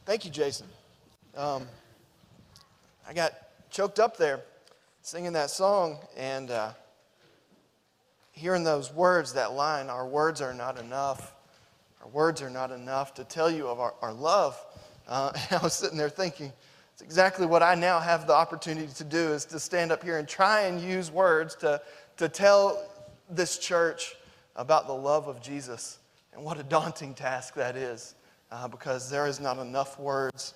Thank you, Jason. I got choked up there singing that song and hearing those words, that line, our words are not enough. Our words are not enough to tell you of our love. And I was sitting there thinking, it's exactly what I now have the opportunity to do, is to stand up here and try and use words to tell this church about the love of Jesus. And what a daunting task that is, because there is not enough words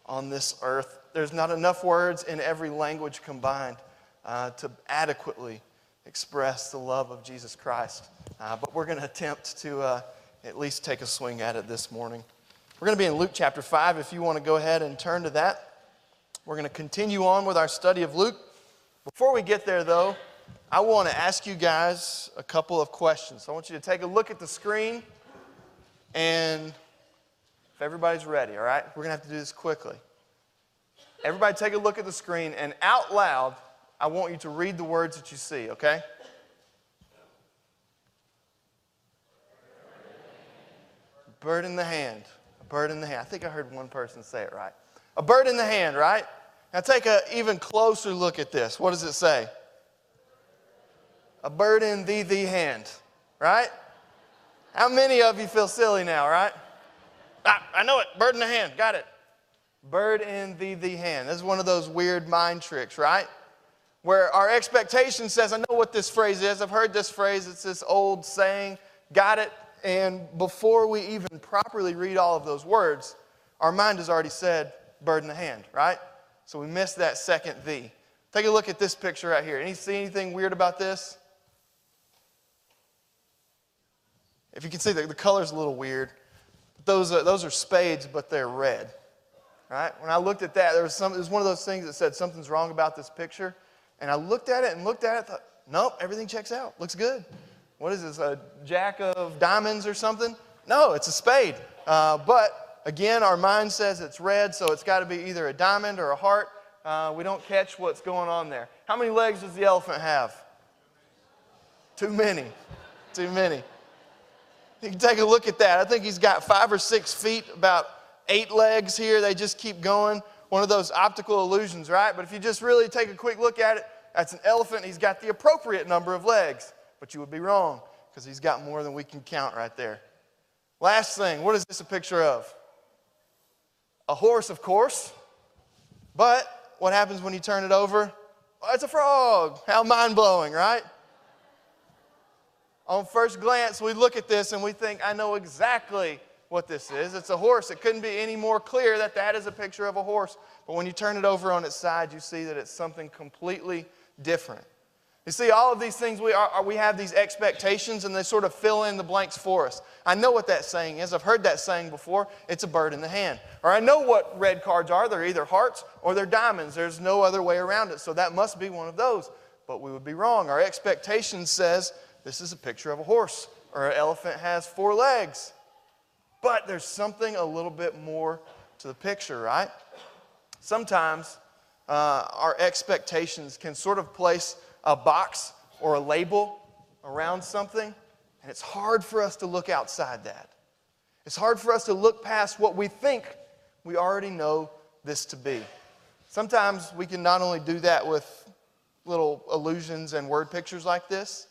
on this earth. There's not enough words in every language combined to adequately express the love of Jesus Christ. But we're going to attempt to at least take a swing at it this morning. We're going to be in Luke chapter 5 if you want to go ahead and turn to that. We're going to continue on with our study of Luke. Before we get there, though, I want to ask you guys a couple of questions. So I want you to take a look at the screen, and if everybody's ready, all right? We're going to have to do this quickly. Everybody take a look at the screen, and out loud, I want you to read the words that you see, okay? Bird in the hand. A bird in the hand. I think I heard one person say it right. A bird in the hand, right? Now take an even closer look at this. What does it say? A bird in the hand, right? How many of you feel silly now, right? I know it. Bird in the hand. Got it. Bird in the hand. This is one of those weird mind tricks, right? Where our expectation says, I know what this phrase is. I've heard this phrase. It's this old saying. Got it. And before we even properly read all of those words, our mind has already said, bird in the hand, right? So we missed that second the. Take a look at this picture right here. See anything weird about this? If you can see, the color's a little weird. Those are spades, but they're red, right? When I looked at that, it was one of those things that said something's wrong about this picture. And I looked at it and thought, nope, everything checks out. Looks good. What is this, a jack of diamonds or something? No, it's a spade. But again, our mind says it's red, so it's got to be either a diamond or a heart. We don't catch what's going on there. How many legs does the elephant have? Too many. Too many. You can take a look at that. I think he's got 5 or 6 feet, about 8 legs here. They just keep going. One of those optical illusions, right? But if you just really take a quick look at it, that's an elephant. He's got the appropriate number of legs. But you would be wrong, because he's got more than we can count right there. Last thing, what is this a picture of? A horse, of course. But what happens when you turn it over? Oh, it's a frog. How mind-blowing, right? On first glance, we look at this and we think, I know exactly what this is. It's a horse. It couldn't be any more clear that that is a picture of a horse. But when you turn it over on its side, you see that it's something completely different. You see, all of these things, we have these expectations, and they sort of fill in the blanks for us. I know what that saying is. I've heard that saying before. It's a bird in the hand. Or I know what red cards are. They're either hearts or they're diamonds. There's no other way around it. So that must be one of those. But we would be wrong. Our expectation says this is a picture of a horse, or an elephant has 4 legs. But there's something a little bit more to the picture, right? Sometimes our expectations can sort of place a box or a label around something, and it's hard for us to look outside that. It's hard for us to look past what we think we already know this to be. Sometimes we can not only do that with little illusions and word pictures like this,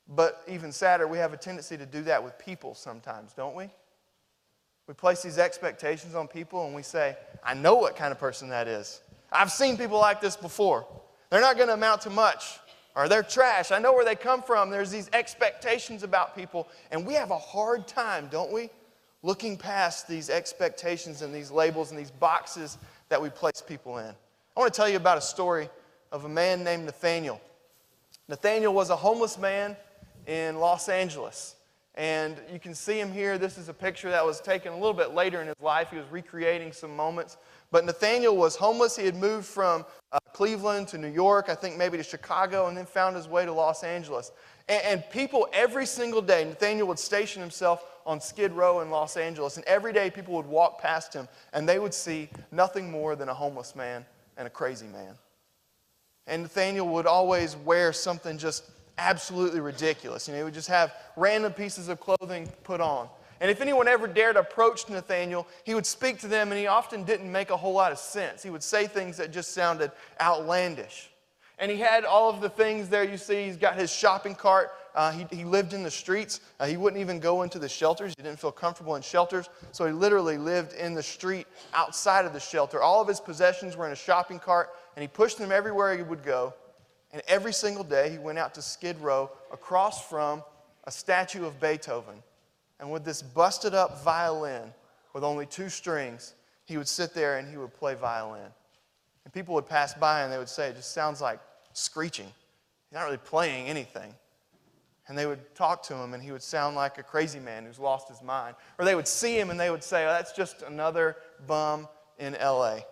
but even sadder, we have a tendency to do that with people sometimes, don't we? We place these expectations on people and we say, I know what kind of person that is. I've seen people like this before. They're not going to amount to much, or they're trash. I know where they come from. There's these expectations about people, and we have a hard time, don't we, looking past these expectations and these labels and these boxes that we place people in. I want to tell you about a story of a man named Nathaniel. Nathaniel was a homeless man in Los Angeles. And you can see him here. This is a picture that was taken a little bit later in his life. He was recreating some moments. But Nathaniel was homeless. He had moved from Cleveland to New York, I think maybe to Chicago, and then found his way to Los Angeles. And people every single day, Nathaniel would station himself on Skid Row in Los Angeles. And every day people would walk past him, and they would see nothing more than a homeless man and a crazy man. And Nathaniel would always wear something just absolutely ridiculous. You know, he would just have random pieces of clothing put on. And if anyone ever dared approach Nathanael, he would speak to them, and he often didn't make a whole lot of sense. He would say things that just sounded outlandish. And he had all of the things there you see. He's got his shopping cart. He lived in the streets. He wouldn't even go into the shelters. He didn't feel comfortable in shelters. So he literally lived in the street outside of the shelter. All of his possessions were in a shopping cart, and he pushed them everywhere he would go. And every single day he went out to Skid Row across from a statue of Beethoven. And with this busted up violin with only 2 strings, he would sit there and he would play violin. And people would pass by and they would say, it just sounds like screeching. He's not really playing anything. And they would talk to him and he would sound like a crazy man who's lost his mind. Or they would see him and they would say, oh, that's just another bum in L.A.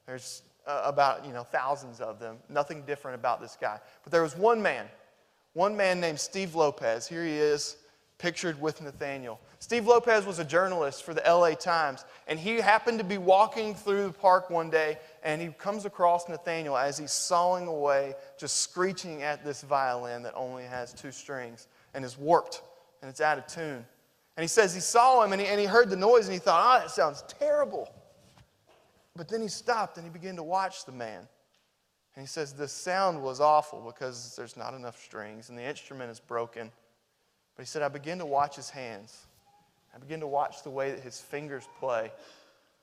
There's about thousands of them. Nothing different about this guy. But there was one man named Steve Lopez. Here he is, pictured with Nathanael. Steve Lopez was a journalist for the LA Times, and he happened to be walking through the park one day, and he comes across Nathanael as he's sawing away, just screeching at this violin that only has 2 strings and is warped, and it's out of tune. And he says he saw him, and he heard the noise, and he thought, that sounds terrible. But then he stopped, and he began to watch the man. And he says, the sound was awful because there's not enough strings, and the instrument is broken. But he said, I began to watch his hands. I began to watch the way that his fingers play.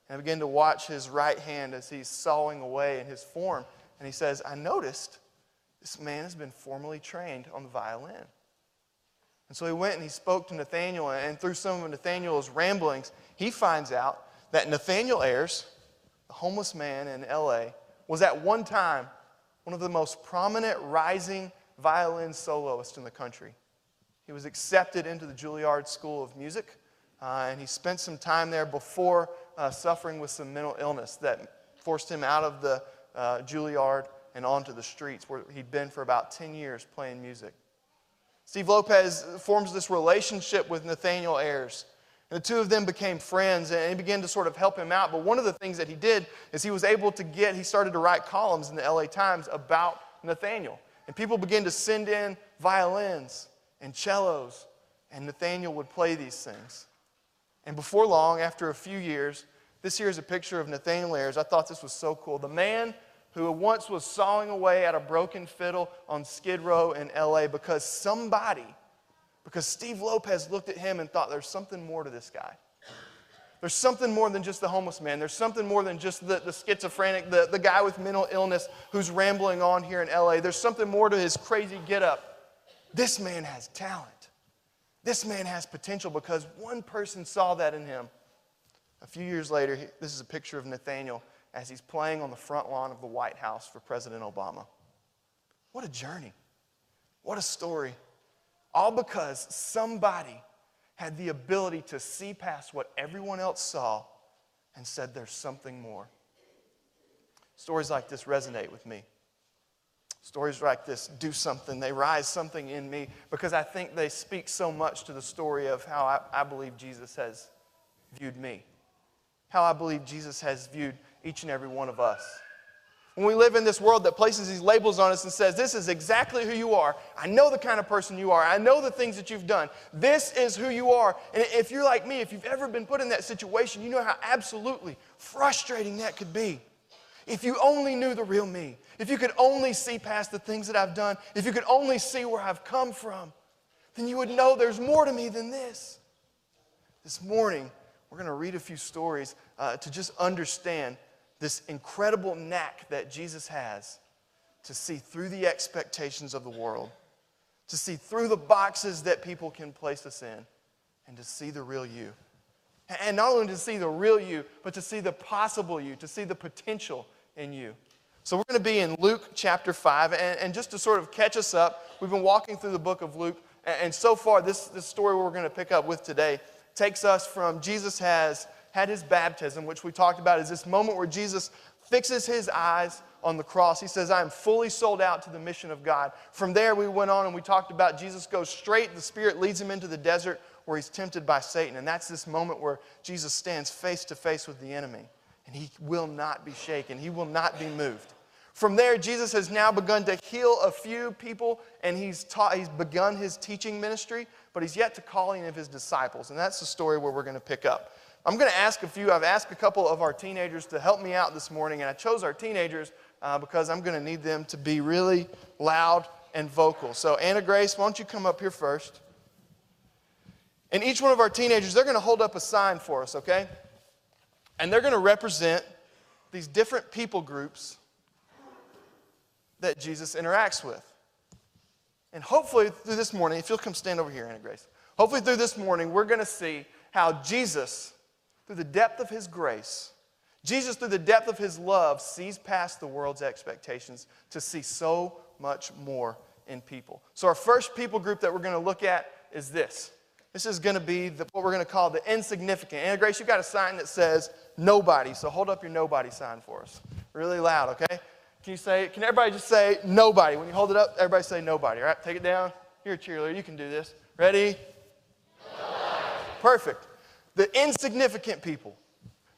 And I began to watch his right hand as he's sawing away in his form. And he says, I noticed this man has been formally trained on the violin. And so he went and he spoke to Nathanael, and through some of Nathanael's ramblings, he finds out that Nathanael Ayers, the homeless man in L.A., was at one time one of the most prominent rising violin soloists in the country. He was accepted into the Juilliard School of Music, and he spent some time there before suffering with some mental illness that forced him out of the Juilliard and onto the streets, where he'd been for about 10 years playing music. Steve Lopez forms this relationship with Nathanael Ayers, and the two of them became friends, and he began to sort of help him out. But one of the things that he did is he started to write columns in the LA Times about Nathanael. And people began to send in violins and cellos, and Nathanael would play these things. And before long, after a few years, this here is a picture of Nathanael Ayers. I thought this was so cool. The man who once was sawing away at a broken fiddle on Skid Row in L.A. because Steve Lopez looked at him and thought, there's something more to this guy. There's something more than just the homeless man. There's something more than just the schizophrenic, the guy with mental illness who's rambling on here in L.A. There's something more to his crazy getup. This man has talent. This man has potential because one person saw that in him. A few years later, this is a picture of Nathanael as he's playing on the front lawn of the White House for President Obama. What a journey. What a story. All because somebody had the ability to see past what everyone else saw and said, there's something more. Stories like this resonate with me. Stories like this do something. They rise something in me because I think they speak so much to the story of how I believe Jesus has viewed me. How I believe Jesus has viewed each and every one of us. When we live in this world that places these labels on us and says, this is exactly who you are. I know the kind of person you are. I know the things that you've done. This is who you are. And if you're like me, if you've ever been put in that situation, you know how absolutely frustrating that could be. If you only knew the real me, if you could only see past the things that I've done, if you could only see where I've come from, then you would know there's more to me than this. This morning, we're going to read a few stories to just understand this incredible knack that Jesus has to see through the expectations of the world, to see through the boxes that people can place us in, and to see the real you. And not only to see the real you, but to see the possible you, to see the potential in you. So we're going to be in Luke chapter 5, and just to sort of catch us up, we've been walking through the book of Luke, and so far this story we're going to pick up with today takes us from Jesus has had his baptism, which we talked about is this moment where Jesus fixes his eyes on the cross. He says, I am fully sold out to the mission of God. From there we went on and we talked about Jesus goes straight, the Spirit leads him into the desert where he's tempted by Satan. And that's this moment where Jesus stands face to face with the enemy. And he will not be shaken. He will not be moved. From there, Jesus has now begun to heal a few people, and he's begun his teaching ministry, but he's yet to call any of his disciples, and that's the story where we're going to pick up. I've asked a couple of our teenagers to help me out this morning, and I chose our teenagers because I'm going to need them to be really loud and vocal. So Anna Grace, why don't you come up here first? And each one of our teenagers, they're going to hold up a sign for us, okay? And they're going to represent these different people groups that Jesus interacts with. And hopefully through this morning, if you'll come stand over here, Anna Grace. Hopefully through this morning, we're going to see how Jesus, through the depth of his grace, Jesus, through the depth of his love, sees past the world's expectations to see so much more in people. So our first people group that we're going to look at is this. This is going to be what we're going to call the insignificant. Anna Grace, you've got a sign that says nobody. So hold up your nobody sign for us. Really loud, okay? Can everybody just say nobody? When you hold it up, everybody say nobody. All right, take it down. You're a cheerleader. You can do this. Ready? Nobody. Perfect. The insignificant people.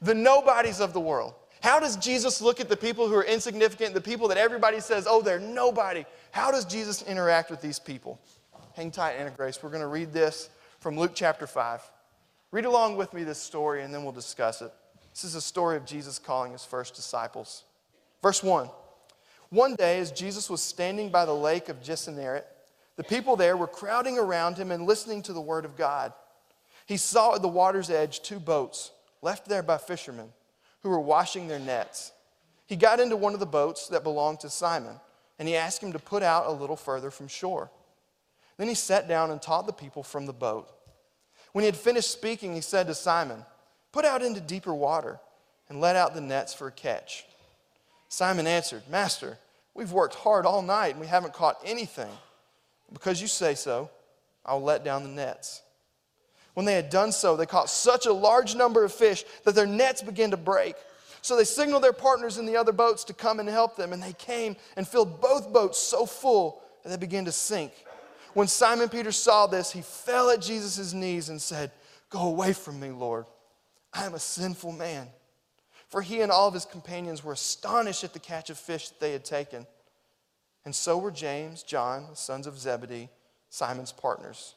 The nobodies of the world. How does Jesus look at the people who are insignificant, the people that everybody says, oh, they're nobody? How does Jesus interact with these people? Hang tight, Anna Grace. We're going to read this from Luke chapter 5. Read along with me this story, and then we'll discuss it. This is a story of Jesus calling his first disciples. Verse 1. One day, as Jesus was standing by the lake of Gennesaret, the people there were crowding around him and listening to the word of God. He saw at the water's edge 2 boats, left there by fishermen, who were washing their nets. He got into one of the boats that belonged to Simon, and he asked him to put out a little further from shore. Then he sat down and taught the people from the boat. When he had finished speaking, he said to Simon, "Put out into deeper water and let out the nets for a catch." Simon answered, "Master, we've worked hard all night and we haven't caught anything. Because you say so, I'll let down the nets." When they had done so, they caught such a large number of fish that their nets began to break. So they signaled their partners in the other boats to come and help them, and they came and filled both boats so full that they began to sink. When Simon Peter saw this, he fell at Jesus' knees and said, "Go away from me, Lord. I am a sinful man." For he and all of his companions were astonished at the catch of fish that they had taken. And so were James, John, the sons of Zebedee, Simon's partners.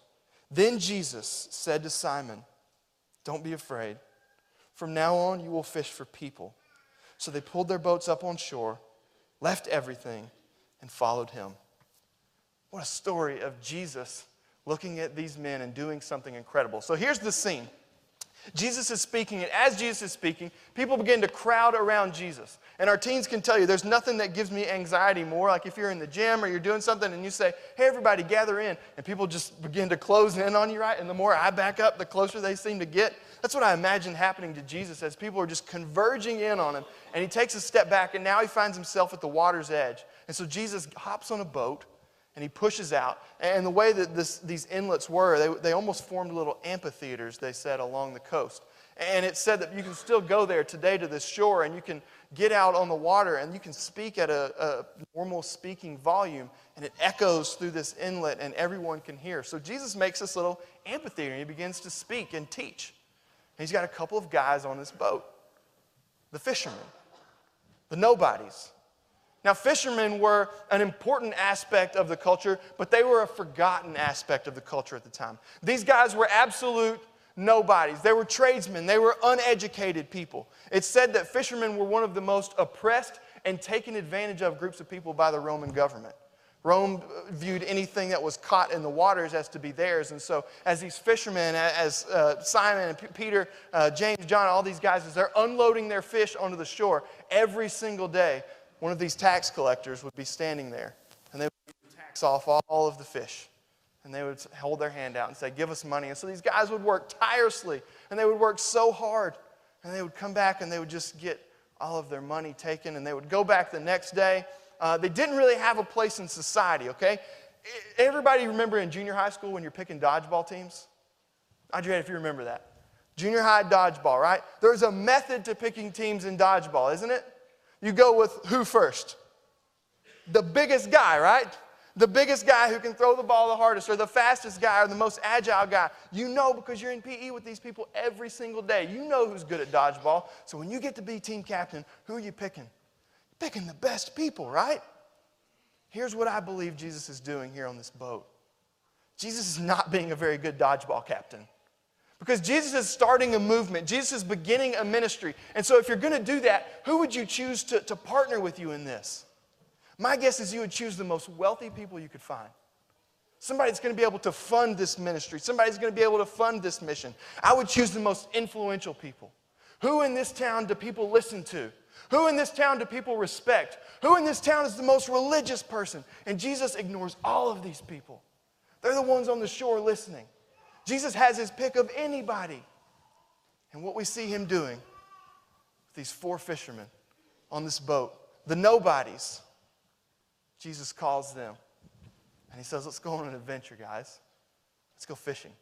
Then Jesus said to Simon, "Don't be afraid. From now on you will fish for people." So they pulled their boats up on shore, left everything, and followed him. What a story of Jesus looking at these men and doing something incredible. So here's the scene. Jesus is speaking, and as Jesus is speaking, people begin to crowd around Jesus. And our teens can tell you, there's nothing that gives me anxiety more, like if you're in the gym or you're doing something and you say, "Hey, everybody, gather in," and people just begin to close in on you, right? And the more I back up, the closer they seem to get. That's what I imagine happening to Jesus as people are just converging in on him. And he takes a step back, and now he finds himself at the water's edge. And so Jesus hops on a boat, and he pushes out. And the way that these inlets were, they almost formed little amphitheaters, they said, along the coast. And it said that you can still go there today to this shore, and you can get out on the water, and you can speak at a normal speaking volume, and it echoes through this inlet, and everyone can hear. So Jesus makes this little amphitheater, and he begins to speak and teach. And he's got a couple of guys on this boat, the fishermen, the nobodies. Now, fishermen were an important aspect of the culture, but they were a forgotten aspect of the culture at the time. These guys were absolute nobodies. They were tradesmen. They were uneducated people. It's said that fishermen were one of the most oppressed and taken advantage of groups of people by the Roman government. Rome viewed anything that was caught in the waters as to be theirs. And so as these fishermen, as Simon and Peter, James, John, all these guys, as they're unloading their fish onto the shore every single day, one of these tax collectors would be standing there, and they would tax off all of the fish. And they would hold their hand out and say, "Give us money." And so these guys would work tirelessly, and they would work so hard, and they would come back and they would just get all of their money taken, and they would go back the next day. They didn't really have a place in society, okay? Everybody remember in junior high school when you're picking dodgeball teams? I'd read if you remember that. Junior high dodgeball, right? There's a method to picking teams in dodgeball, isn't it? You go with who first? The biggest guy, right? The biggest guy who can throw the ball the hardest, or the fastest guy, or the most agile guy. You know, because you're in PE with these people every single day. You know who's good at dodgeball. So when you get to be team captain, who are you picking? Picking the best people, right? Here's what I believe Jesus is doing here on this boat. Jesus is not being a very good dodgeball captain. Because Jesus is starting a movement. Jesus is beginning a ministry. And so if you're going to do that, who would you choose to partner with you in this? My guess is you would choose the most wealthy people you could find. Somebody that's going to be able to fund this ministry. Somebody that's going to be able to fund this mission. I would choose the most influential people. Who in this town do people listen to? Who in this town do people respect? Who in this town is the most religious person? And Jesus ignores all of these people. They're the ones on the shore listening. Jesus has his pick of anybody. And what we see him doing with these 4 fishermen on this boat, the nobodies, Jesus calls them. And he says, let's go on an adventure, guys. Let's go fishing.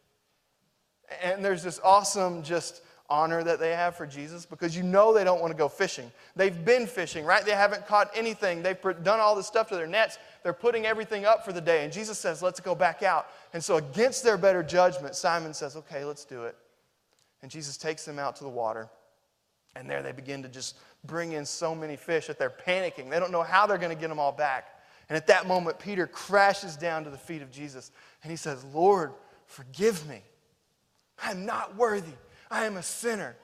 And there's this awesome just honor that they have for Jesus, because you know they don't want to go fishing. They've been fishing, right? They haven't caught anything. They've done all this stuff to their nets. They're putting everything up for the day. And Jesus says, let's go back out. And so against their better judgment, Simon says, okay, let's do it. And Jesus takes them out to the water. And there they begin to just bring in so many fish that they're panicking. They don't know how they're going to get them all back. And at that moment, Peter crashes down to the feet of Jesus. And he says, Lord, forgive me. I'm not worthy. I am a sinner.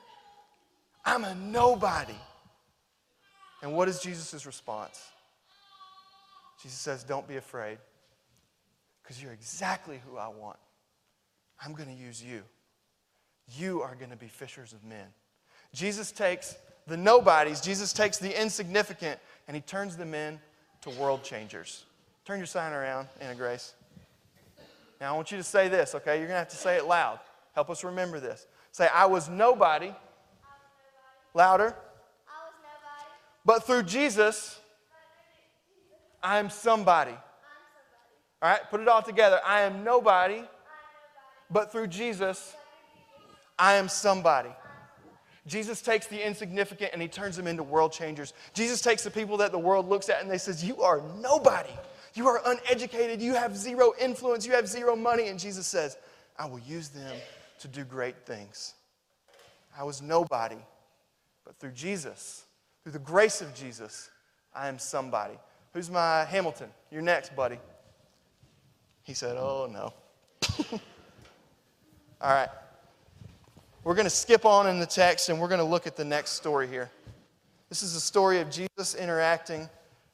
I'm a nobody. And what is Jesus' response? Jesus says, don't be afraid, because you're exactly who I want. I'm going to use you. You are going to be fishers of men. Jesus takes the nobodies, Jesus takes the insignificant, and he turns them into world changers. Turn your sign around, Anna Grace. Now I want you to say this, okay? You're going to have to say it loud. Help us remember this. Say, I was nobody. Louder. I was nobody. But through Jesus, I'm somebody. All right, put it all together. I am nobody. But through Jesus, I am somebody. Jesus takes the insignificant and he turns them into world changers. Jesus takes the people that the world looks at and they says, you are nobody. You are uneducated. You have zero influence. You have zero money. And Jesus says, I will use them to do great things. I was nobody, but through Jesus, through the grace of Jesus, I am somebody. Who's my Hamilton? You're next, buddy. He said, oh no. All right. We're going to skip on in the text and we're going to look at the next story here. This is the story of Jesus interacting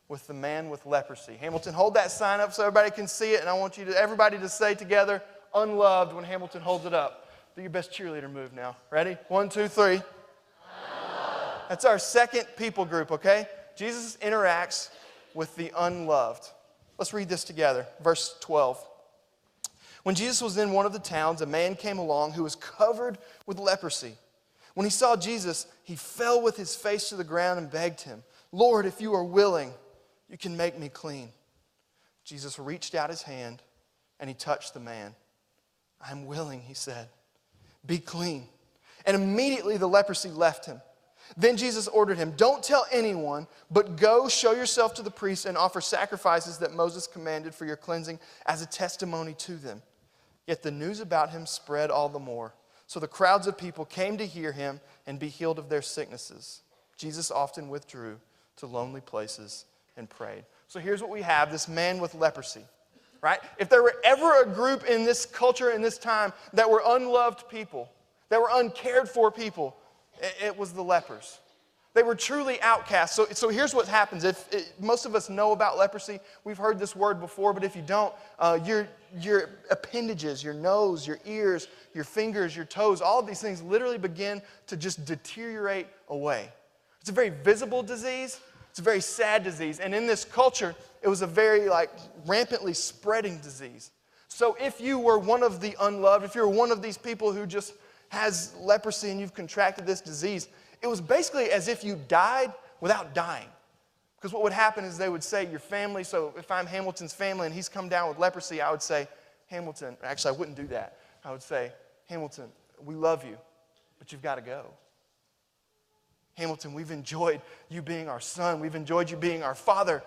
with the man with leprosy. Hamilton, hold that sign up so everybody can see it, and I want everybody to say together, unloved, when Hamilton holds it up. Do your best cheerleader move now. Ready? 1, 2, 3. That's our second people group, okay? Jesus interacts with the unloved. Let's read this together. Verse 12. When Jesus was in one of the towns, a man came along who was covered with leprosy. When he saw Jesus, he fell with his face to the ground and begged him, Lord, if you are willing, you can make me clean. Jesus reached out his hand and he touched the man. I'm willing, he said. Be clean. And immediately the leprosy left him. Then Jesus ordered him, don't tell anyone, but go show yourself to the priests and offer sacrifices that Moses commanded for your cleansing as a testimony to them. Yet the news about him spread all the more. So the crowds of people came to hear him and be healed of their sicknesses. Jesus often withdrew to lonely places and prayed. So here's what we have, this man with leprosy. Right? If there were ever a group in this culture, in this time, that were unloved people, that were uncared for people, it was the lepers. They were truly outcasts. So here's what happens. Most of us know about leprosy. We've heard this word before, but if you don't, your appendages, your nose, your ears, your fingers, your toes, all of these things literally begin to just deteriorate away. It's a very visible disease. It's a very sad disease. And in this culture, it was a very rampantly spreading disease. So if you were one of the unloved, if you were one of these people who just has leprosy and you've contracted this disease, it was basically as if you died without dying. Because what would happen is they would say, your family, so if I'm Hamilton's family and he's come down with leprosy, I would say, Hamilton, actually I wouldn't do that. I would say, Hamilton, we love you, but you've got to go. Hamilton, we've enjoyed you being our son. We've enjoyed you being our father,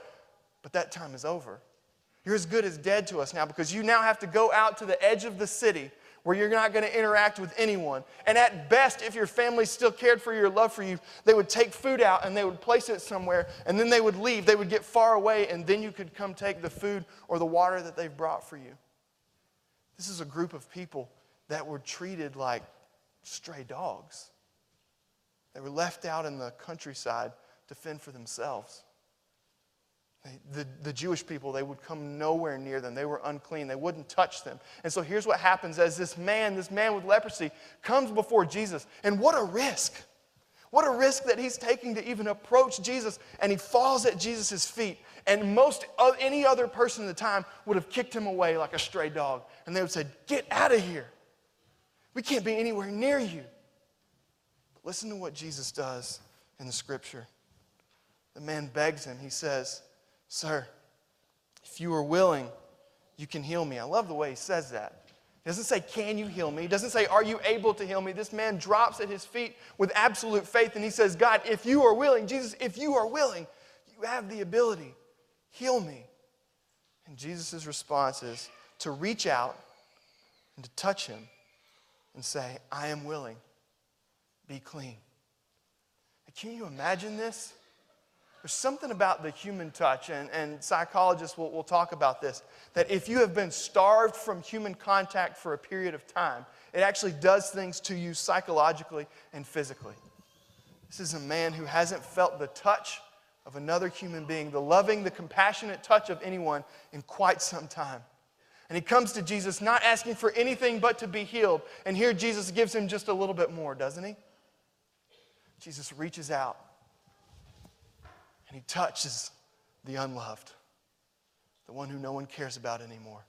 but that time is over. You're as good as dead to us now because you now have to go out to the edge of the city where you're not going to interact with anyone. And at best, if your family still cared for your love for you, they would take food out and they would place it somewhere, and then they would leave. They would get far away, and then you could come take the food or the water that they've brought for you. This is a group of people that were treated like stray dogs. They were left out in the countryside to fend for themselves. The Jewish people, they would come nowhere near them. They were unclean. They wouldn't touch them. And so here's what happens as this man with leprosy comes before Jesus. And what a risk. What a risk that he's taking to even approach Jesus. And he falls at Jesus' feet. And any other person at the time would have kicked him away like a stray dog. And they would say, get out of here. We can't be anywhere near you. But listen to what Jesus does in the scripture. The man begs him. He says, sir, if you are willing, you can heal me. I love the way he says that. He doesn't say, can you heal me? He doesn't say, are you able to heal me? This man drops at his feet with absolute faith, and he says, God, if you are willing, Jesus, if you are willing, you have the ability. Heal me. And Jesus' response is to reach out and to touch him and say, I am willing. Be clean. Can you imagine this? There's something about the human touch, and psychologists will talk about this, that if you have been starved from human contact for a period of time, it actually does things to you psychologically and physically. This is a man who hasn't felt the touch of another human being, the loving, the compassionate touch of anyone in quite some time. And he comes to Jesus not asking for anything but to be healed. And here Jesus gives him just a little bit more, doesn't he? Jesus reaches out and he touches the unloved, the one who no one cares about anymore.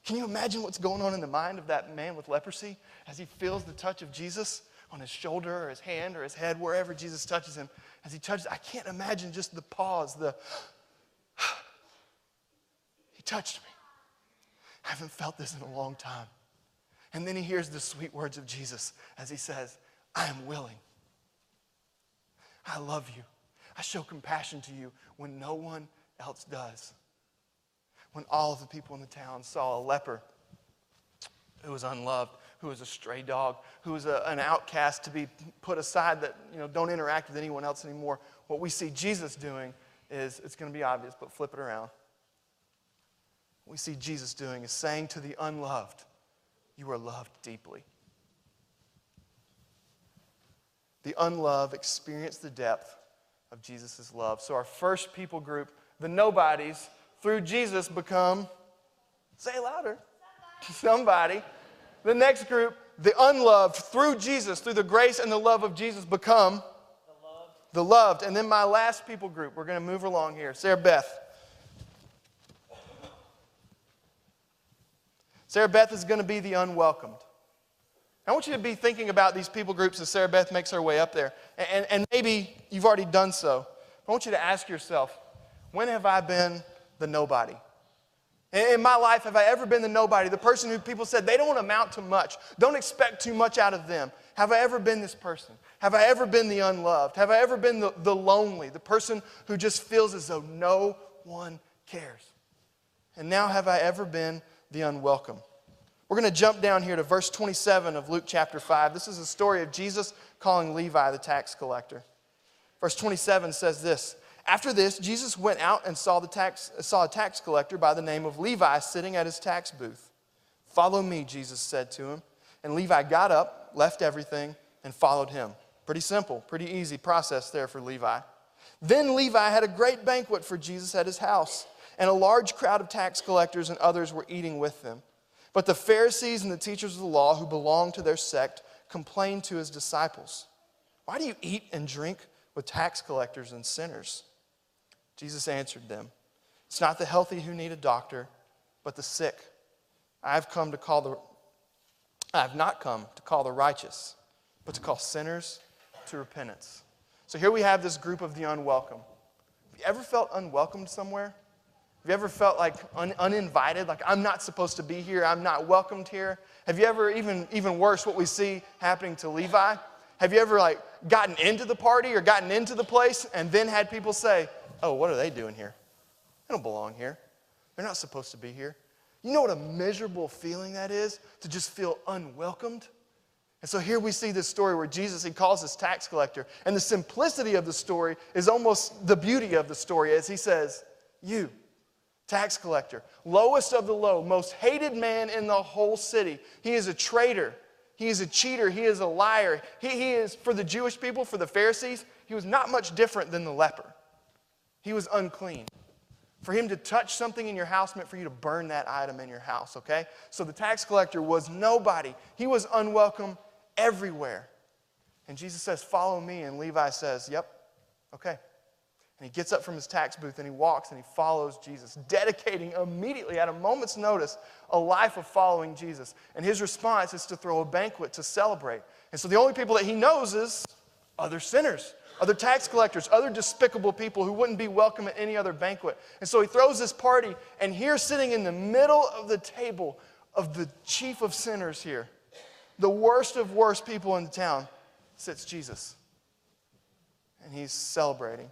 Can you imagine what's going on in the mind of that man with leprosy as he feels the touch of Jesus on his shoulder or his hand or his head, wherever Jesus touches him? As he touches, I can't imagine just the pause, he touched me. I haven't felt this in a long time. And then he hears the sweet words of Jesus as he says, I am willing. I love you. I show compassion to you when no one else does. When all of the people in the town saw a leper who was unloved, who was a stray dog, who was an outcast to be put aside that, don't interact with anyone else anymore, what we see Jesus doing is, it's going to be obvious, but flip it around. What we see Jesus doing is saying to the unloved, you are loved deeply. The unloved experience the depth of Jesus' love. So our first people group, the nobodies, through Jesus become, say it louder, somebody. The next group, the unloved, through Jesus, through the grace and the love of Jesus, become the loved. And then my last people group, we're going to move along here. Sarah Beth. Sarah Beth is going to be the unwelcomed. I want you to be thinking about these people groups as Sarah Beth makes her way up there. And maybe you've already done so. I want you to ask yourself, when have I been the nobody? In my life, have I ever been the nobody? The person who people said they don't amount to much. Don't expect too much out of them. Have I ever been this person? Have I ever been the unloved? Have I ever been the lonely? The person who just feels as though no one cares? And now have I ever been the unwelcome? We're going to jump down here to verse 27 of Luke chapter 5. This is the story of Jesus calling Levi the tax collector. Verse 27 says this, after this, Jesus went out and saw a tax collector by the name of Levi sitting at his tax booth. Follow me, Jesus said to him. And Levi got up, left everything, and followed him. Pretty simple, pretty easy process there for Levi. Then Levi had a great banquet for Jesus at his house, and a large crowd of tax collectors and others were eating with them. But the Pharisees and the teachers of the law who belonged to their sect complained to his disciples, why do you eat and drink with tax collectors and sinners? Jesus answered them, it's not the healthy who need a doctor, but the sick. I have not come to call the righteous, but to call sinners to repentance. So here we have this group of the unwelcome. Have you ever felt unwelcomed somewhere? Have you ever felt like uninvited, like I'm not supposed to be here, I'm not welcomed here? Have you ever, even worse, what we see happening to Levi? Have you ever gotten into the party or gotten into the place and then had people say, oh, what are they doing here? They don't belong here. They're not supposed to be here. You know what a miserable feeling that is, to just feel unwelcomed? And so here we see this story where Jesus, he calls this tax collector. And the simplicity of the story is almost the beauty of the story, as he says, you, tax collector, lowest of the low, most hated man in the whole city. He is a traitor. He is a cheater. He is a liar. He is, for the Jewish people, for the Pharisees, he was not much different than the leper. He was unclean. For him to touch something in your house meant for you to burn that item in your house, okay? So the tax collector was nobody. He was unwelcome everywhere. And Jesus says, follow me. And Levi says, yep, okay. And he gets up from his tax booth and he walks and he follows Jesus, dedicating immediately at a moment's notice a life of following Jesus. And his response is to throw a banquet to celebrate. And so the only people that he knows is other sinners, other tax collectors, other despicable people who wouldn't be welcome at any other banquet. And so he throws this party, and here sitting in the middle of the table of the chief of sinners here, the worst of worst people in the town, sits Jesus. And he's celebrating.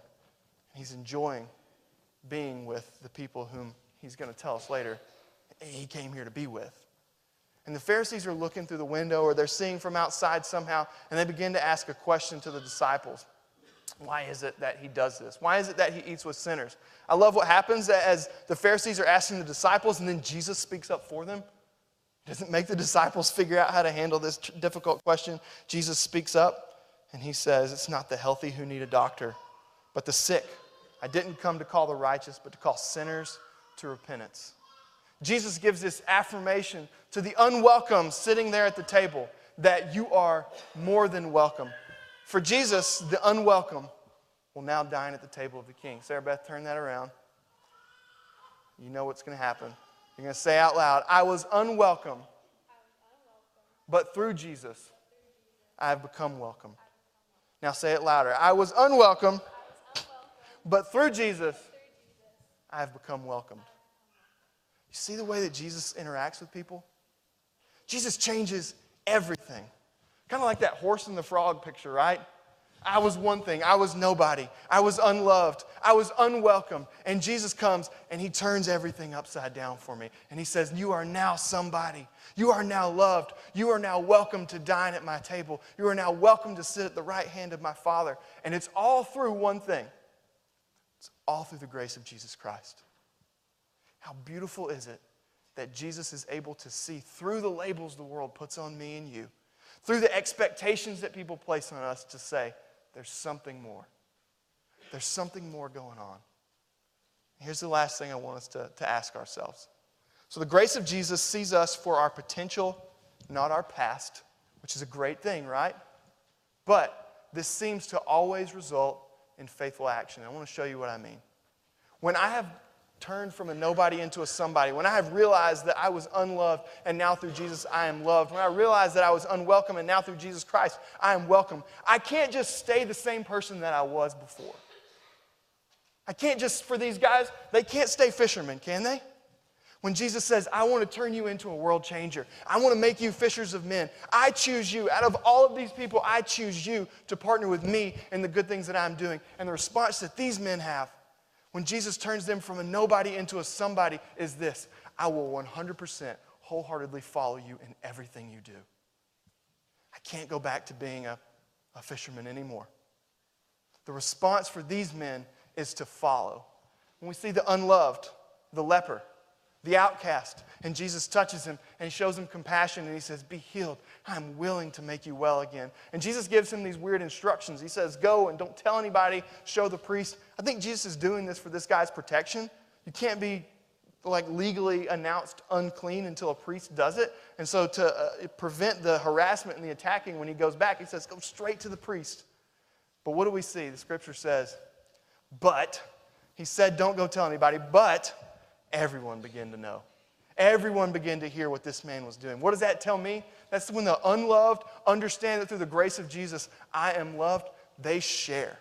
He's enjoying being with the people whom he's going to tell us later he came here to be with. And the Pharisees are looking through the window, or they're seeing from outside somehow, and they begin to ask a question to the disciples. Why is it that he does this? Why is it that he eats with sinners? I love what happens as the Pharisees are asking the disciples, and then Jesus speaks up for them. He doesn't make the disciples figure out how to handle this difficult question. Jesus speaks up, and he says, it's not the healthy who need a doctor, but the sick. I didn't come to call the righteous, but to call sinners to repentance. Jesus gives this affirmation to the unwelcome sitting there at the table that you are more than welcome. For Jesus, the unwelcome will now dine at the table of the King. Sarah Beth, turn that around. You know what's going to happen. You're going to say out loud, I was unwelcome, but through Jesus, I have become welcome. Now say it louder. I was unwelcome, but through Jesus, I have become welcomed. You see the way that Jesus interacts with people? Jesus changes everything. Kind of like that horse and the frog picture, right? I was one thing. I was nobody. I was unloved. I was unwelcome. And Jesus comes and he turns everything upside down for me. And he says, you are now somebody. You are now loved. You are now welcome to dine at my table. You are now welcome to sit at the right hand of my Father. And it's all through one thing. It's all through the grace of Jesus Christ. How beautiful is it that Jesus is able to see through the labels the world puts on me and you, through the expectations that people place on us, to say, there's something more. There's something more going on. Here's the last thing I want us to ask ourselves. So the grace of Jesus sees us for our potential, not our past, which is a great thing, right? But this seems to always result in faithful action. I want to show you what I mean. When I have turned from a nobody into a somebody, when I have realized that I was unloved and now through Jesus I am loved, when I realized that I was unwelcome and now through Jesus Christ I am welcome, I can't just stay the same person that I was before. I can't just, for these guys, they can't stay fishermen, can they? When Jesus says, I want to turn you into a world changer, I want to make you fishers of men, I choose you. Out of all of these people, I choose you to partner with me in the good things that I'm doing. And the response that these men have when Jesus turns them from a nobody into a somebody is this: I will 100% wholeheartedly follow you in everything you do. I can't go back to being a fisherman anymore. The response for these men is to follow. When we see the unloved, the leper, the outcast, and Jesus touches him and he shows him compassion and he says, be healed. I'm willing to make you well again. And Jesus gives him these weird instructions. He says, go and don't tell anybody, show the priest. I think Jesus is doing this for this guy's protection. You can't be legally announced unclean until a priest does it. And so to prevent the harassment and the attacking when he goes back, he says, go straight to the priest. But what do we see? The scripture says, but, he said don't go tell anybody, but everyone began to know. Everyone began to hear what this man was doing. What does that tell me? That's when the unloved understand that through the grace of Jesus, I am loved, they share.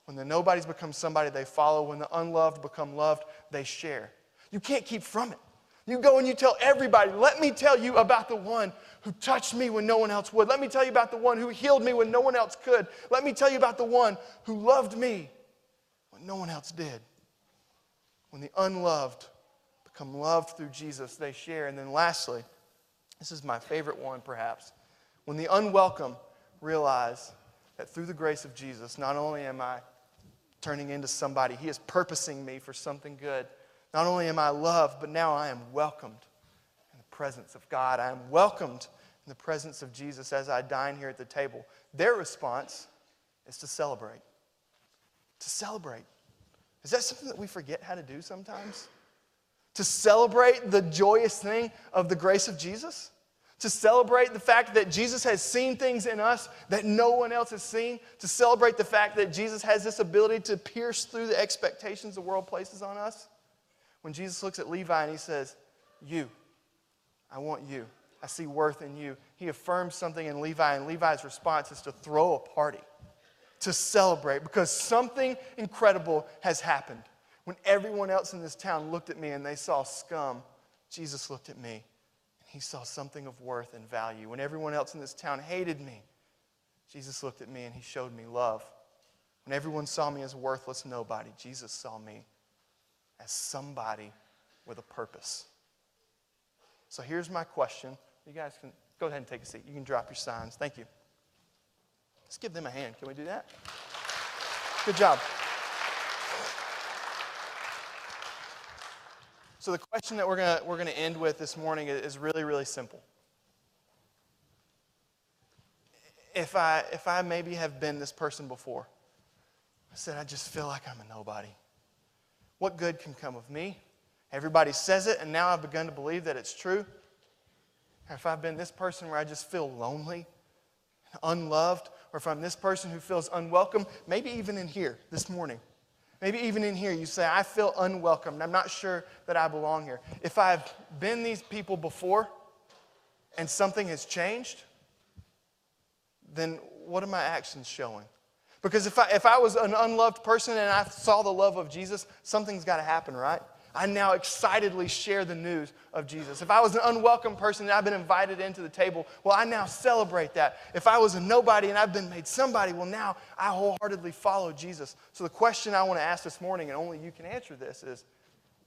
When the nobodies become somebody, they follow. When the unloved become loved, they share. You can't keep from it. You go and you tell everybody, let me tell you about the one who touched me when no one else would. Let me tell you about the one who healed me when no one else could. Let me tell you about the one who loved me when no one else did. When the unloved become loved through Jesus, they share. And then lastly, this is my favorite one perhaps, when the unwelcome realize that through the grace of Jesus, not only am I turning into somebody, He is purposing me for something good. Not only am I loved, but now I am welcomed in the presence of God. I am welcomed in the presence of Jesus as I dine here at the table. Their response is to celebrate. To celebrate. Is that something that we forget how to do sometimes? To celebrate the joyous thing of the grace of Jesus? To celebrate the fact that Jesus has seen things in us that no one else has seen? To celebrate the fact that Jesus has this ability to pierce through the expectations the world places on us? When Jesus looks at Levi and He says, you, I want you. I see worth in you. He affirms something in Levi, and Levi's response is to throw a party, to celebrate, because something incredible has happened. When everyone else in this town looked at me and they saw scum, Jesus looked at me and He saw something of worth and value. When everyone else in this town hated me, Jesus looked at me and He showed me love. When everyone saw me as a worthless nobody, Jesus saw me as somebody with a purpose. So here's my question. You guys can go ahead and take a seat. You can drop your signs. Thank you. Let's give them a hand. Can we do that? Good job. So the question that we're gonna end with this morning is really, really simple. If I maybe have been this person before, I said, I just feel like I'm a nobody. What good can come of me? Everybody says it, and now I've begun to believe that it's true. Or if I've been this person where I just feel lonely, unloved, or if I'm this person who feels unwelcome, maybe even in here this morning. Maybe even in here you say, I feel unwelcomed. I'm not sure that I belong here. If I've been these people before and something has changed, then what are my actions showing? Because if I was an unloved person and I saw the love of Jesus, something's got to happen, right? I now excitedly share the news of Jesus. If I was an unwelcome person and I've been invited into the table, well, I now celebrate that. If I was a nobody and I've been made somebody, well, now I wholeheartedly follow Jesus. So the question I want to ask this morning, and only you can answer this, is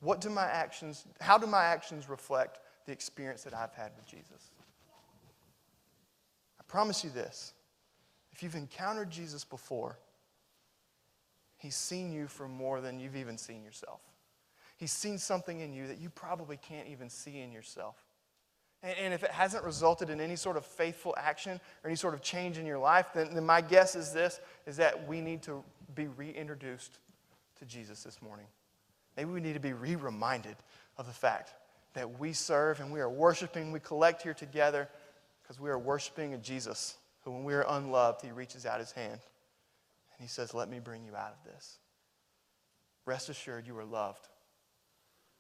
how do my actions reflect the experience that I've had with Jesus? I promise you this. If you've encountered Jesus before, He's seen you for more than you've even seen yourself. He's seen something in you that you probably can't even see in yourself. And if it hasn't resulted in any sort of faithful action or any sort of change in your life, then my guess is that we need to be reintroduced to Jesus this morning. Maybe we need to be re-reminded of the fact that we serve and we are worshiping, we collect here together because we are worshiping a Jesus who, when we are unloved, He reaches out His hand and He says, let me bring you out of this. Rest assured you are loved.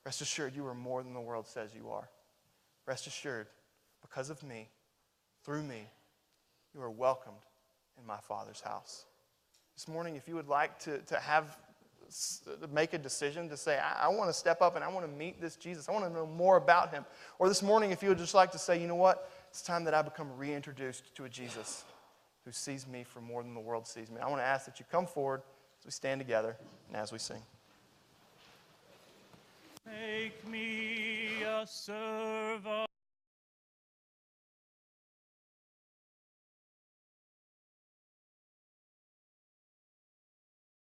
Rest assured you are more than the world says you are. Rest assured, because of me, through me, you are welcomed in my Father's house. This morning, if you would like to make a decision to say, I want to step up and I want to meet this Jesus. I want to know more about Him. Or this morning, if you would just like to say, you know what? It's time that I become reintroduced to a Jesus who sees me for more than the world sees me. I want to ask that you come forward as we stand together and as we sing. Make me a servant